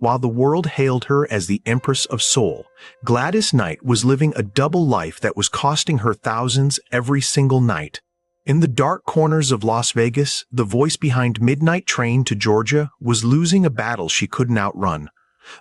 While the world hailed her as the Empress of Soul, Gladys Knight was living a double life that was costing her thousands every single night. In the dark corners of Las Vegas, the voice behind Midnight Train to Georgia was losing a battle she couldn't outrun.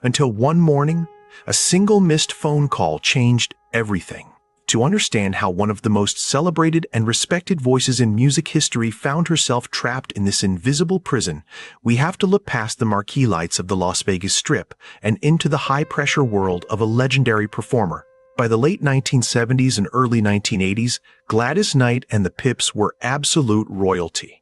Until one morning, a single missed phone call changed everything. To understand how one of the most celebrated and respected voices in music history found herself trapped in this invisible prison, we have to look past the marquee lights of the Las Vegas Strip and into the high-pressure world of a legendary performer. By the late 1970s and early 1980s, Gladys Knight and the Pips were absolute royalty.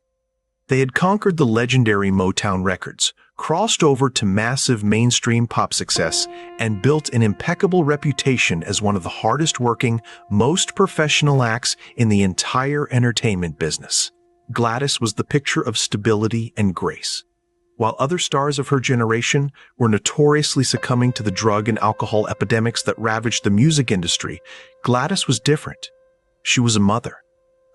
They had conquered the legendary Motown records, crossed over to massive mainstream pop success, and built an impeccable reputation as one of the hardest-working, most professional acts in the entire entertainment business. Gladys was the picture of stability and grace. While other stars of her generation were notoriously succumbing to the drug and alcohol epidemics that ravaged the music industry, Gladys was different. She was a mother,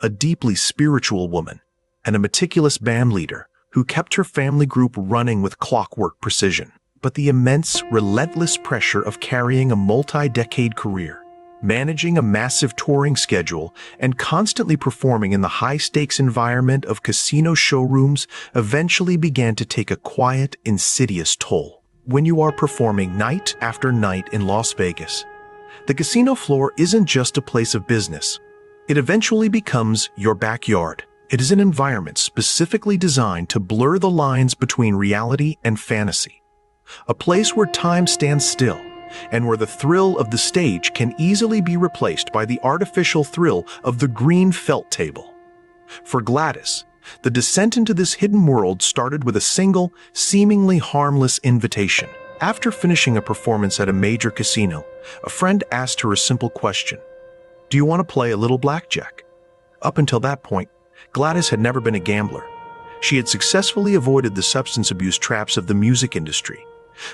a deeply spiritual woman, and a meticulous band leader who kept her family group running with clockwork precision. But the immense, relentless pressure of carrying a multi-decade career, managing a massive touring schedule, and constantly performing in the high-stakes environment of casino showrooms eventually began to take a quiet, insidious toll. When you are performing night after night in Las Vegas, the casino floor isn't just a place of business. It eventually becomes your backyard. It is an environment specifically designed to blur the lines between reality and fantasy. A place where time stands still, and where the thrill of the stage can easily be replaced by the artificial thrill of the green felt table. For Gladys, the descent into this hidden world started with a single, seemingly harmless invitation. After finishing a performance at a major casino, a friend asked her a simple question: "Do you want to play a little blackjack?" Up until that point, Gladys had never been a gambler. She had successfully avoided the substance abuse traps of the music industry,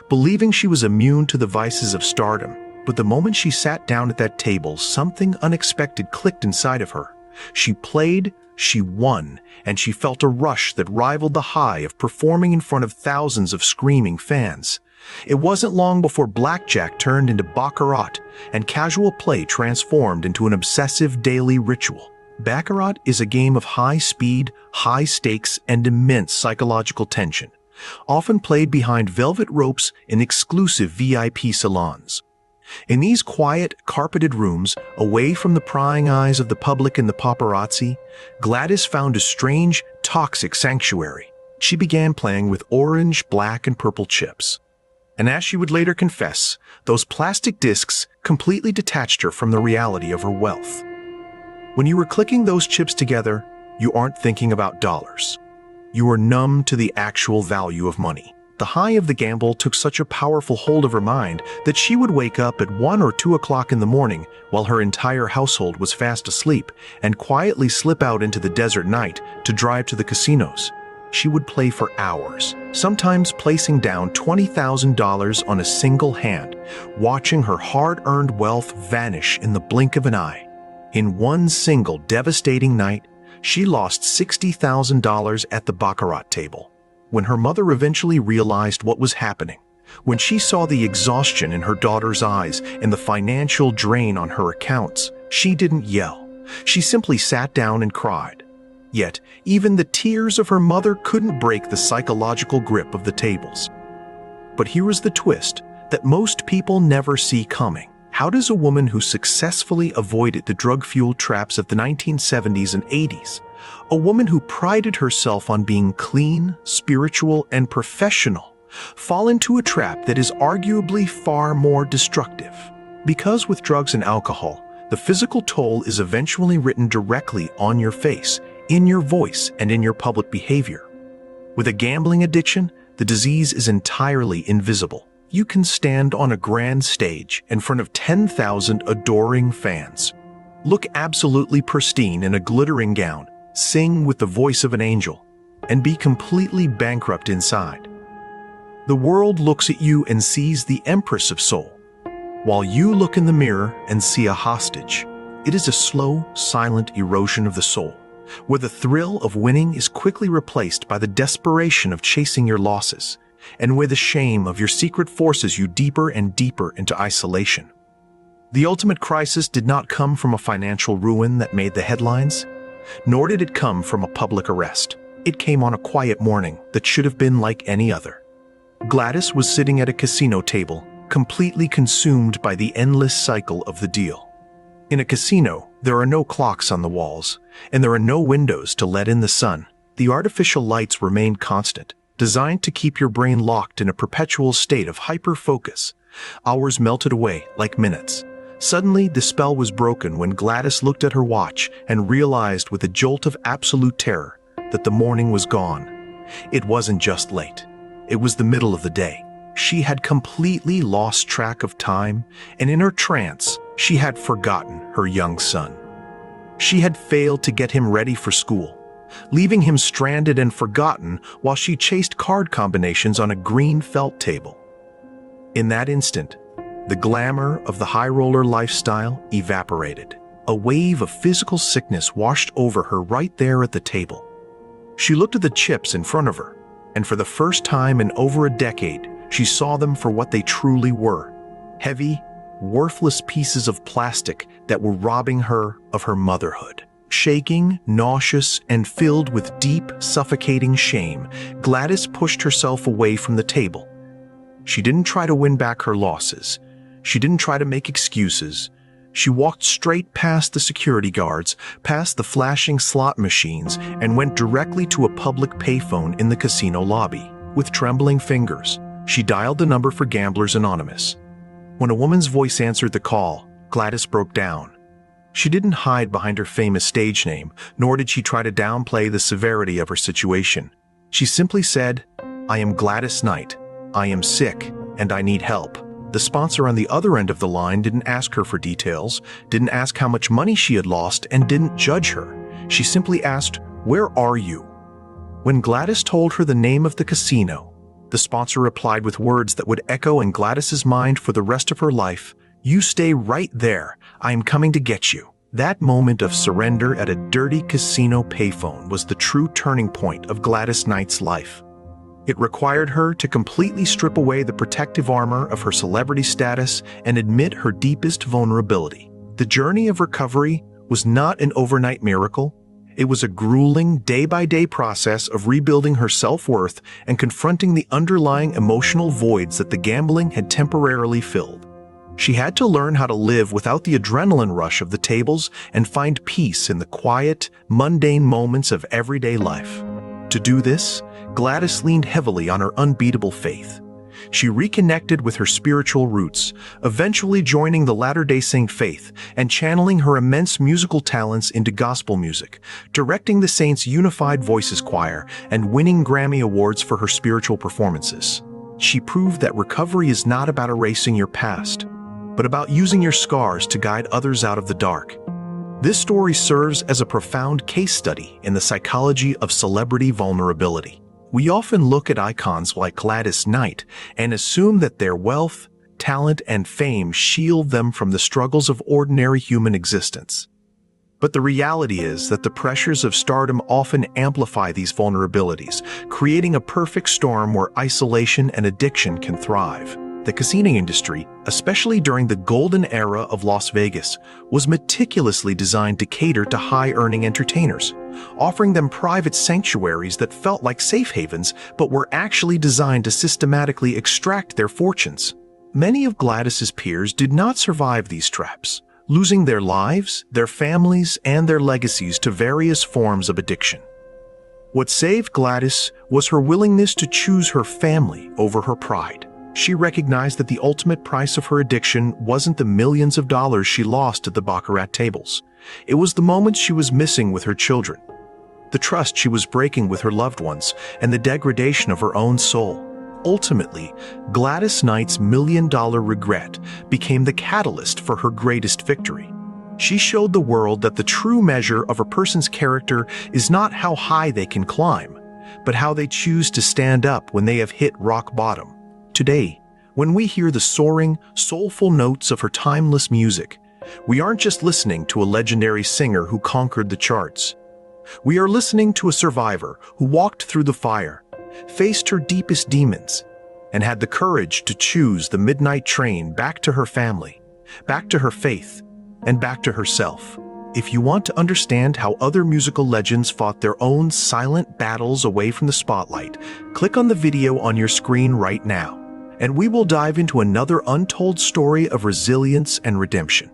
believing she was immune to the vices of stardom. But the moment she sat down at that table, something unexpected clicked inside of her. She played, she won, and she felt a rush that rivaled the high of performing in front of thousands of screaming fans. It wasn't long before blackjack turned into Baccarat, and casual play transformed into an obsessive daily ritual. Baccarat is a game of high speed, high stakes, and immense psychological tension, often played behind velvet ropes in exclusive VIP salons. In these quiet, carpeted rooms, away from the prying eyes of the public and the paparazzi, Gladys found a strange, toxic sanctuary. She began playing with orange, black, and purple chips. And as she would later confess, those plastic discs completely detached her from the reality of her wealth. When you were clicking those chips together, you aren't thinking about dollars. You are numb to the actual value of money. The high of the gamble took such a powerful hold of her mind that she would wake up at 1 or 2 o'clock in the morning while her entire household was fast asleep and quietly slip out into the desert night to drive to the casinos. She would play for hours, sometimes placing down $20,000 on a single hand, watching her hard-earned wealth vanish in the blink of an eye. In one single devastating night, she lost $60,000 at the Baccarat table. When her mother eventually realized what was happening, when she saw the exhaustion in her daughter's eyes and the financial drain on her accounts, she didn't yell. She simply sat down and cried. Yet, even the tears of her mother couldn't break the psychological grip of the tables. But here was the twist that most people never see coming. How does a woman who successfully avoided the drug-fueled traps of the 1970s and 80s, a woman who prided herself on being clean, spiritual, and professional, fall into a trap that is arguably far more destructive? Because with drugs and alcohol, the physical toll is eventually written directly on your face, in your voice, and in your public behavior. With a gambling addiction, the disease is entirely invisible. You can stand on a grand stage in front of 10,000 adoring fans, look absolutely pristine in a glittering gown, sing with the voice of an angel, and be completely bankrupt inside. The world looks at you and sees the Empress of Soul, while you look in the mirror and see a hostage. It is a slow, silent erosion of the soul, where the thrill of winning is quickly replaced by the desperation of chasing your losses. and where the shame of your secret forces you deeper and deeper into isolation. The ultimate crisis did not come from a financial ruin that made the headlines, nor did it come from a public arrest. It came on a quiet morning that should have been like any other. Gladys was sitting at a casino table, completely consumed by the endless cycle of the deal. In a casino, there are no clocks on the walls, and there are no windows to let in the sun. The artificial lights remain constant, designed to keep your brain locked in a perpetual state of hyper-focus. Hours melted away like minutes. Suddenly, the spell was broken when Gladys looked at her watch and realized with a jolt of absolute terror that the morning was gone. It wasn't just late. It was the middle of the day. She had completely lost track of time, and in her trance, she had forgotten her young son. She had failed to get him ready for school, leaving him stranded and forgotten while she chased card combinations on a green felt table. In that instant, the glamour of the high-roller lifestyle evaporated. A wave of physical sickness washed over her right there at the table. She looked at the chips in front of her, and for the first time in over a decade, she saw them for what they truly were: heavy, worthless pieces of plastic that were robbing her of her motherhood. Shaking, nauseous, and filled with deep, suffocating shame, Gladys pushed herself away from the table. She didn't try to win back her losses. She didn't try to make excuses. She walked straight past the security guards, past the flashing slot machines, and went directly to a public payphone in the casino lobby. With trembling fingers, she dialed the number for Gamblers Anonymous. When a woman's voice answered the call, Gladys broke down. She didn't hide behind her famous stage name, nor did she try to downplay the severity of her situation. She simply said, "I am Gladys Knight. I am sick, and I need help." The sponsor on the other end of the line didn't ask her for details, didn't ask how much money she had lost, and didn't judge her. She simply asked, "Where are you?" When Gladys told her the name of the casino, the sponsor replied with words that would echo in Gladys's mind for the rest of her life, "You stay right there. I am coming to get you." That moment of surrender at a dirty casino payphone was the true turning point of Gladys Knight's life. It required her to completely strip away the protective armor of her celebrity status and admit her deepest vulnerability. The journey of recovery was not an overnight miracle. It was a grueling, day-by-day process of rebuilding her self-worth and confronting the underlying emotional voids that the gambling had temporarily filled. She had to learn how to live without the adrenaline rush of the tables and find peace in the quiet, mundane moments of everyday life. To do this, Gladys leaned heavily on her unbeatable faith. She reconnected with her spiritual roots, eventually joining the Latter-day Saint faith and channeling her immense musical talents into gospel music, directing the Saints' Unified Voices Choir and winning Grammy Awards for her spiritual performances. She proved that recovery is not about erasing your past, but about using your scars to guide others out of the dark. This story serves as a profound case study in the psychology of celebrity vulnerability. We often look at icons like Gladys Knight and assume that their wealth, talent, and fame shield them from the struggles of ordinary human existence. But the reality is that the pressures of stardom often amplify these vulnerabilities, creating a perfect storm where isolation and addiction can thrive. The casino industry, especially during the golden era of Las Vegas, was meticulously designed to cater to high-earning entertainers, offering them private sanctuaries that felt like safe havens but were actually designed to systematically extract their fortunes. Many of Gladys's peers did not survive these traps, losing their lives, their families, and their legacies to various forms of addiction. What saved Gladys was her willingness to choose her family over her pride. She recognized that the ultimate price of her addiction wasn't the millions of dollars she lost at the Baccarat tables. It was the moments she was missing with her children, the trust she was breaking with her loved ones, and the degradation of her own soul. Ultimately, Gladys Knight's million-dollar regret became the catalyst for her greatest victory. She showed the world that the true measure of a person's character is not how high they can climb, but how they choose to stand up when they have hit rock bottom. Today, when we hear the soaring, soulful notes of her timeless music, we aren't just listening to a legendary singer who conquered the charts. We are listening to a survivor who walked through the fire, faced her deepest demons, and had the courage to choose the midnight train back to her family, back to her faith, and back to herself. If you want to understand how other musical legends fought their own silent battles away from the spotlight, click on the video on your screen right now, and we will dive into another untold story of resilience and redemption.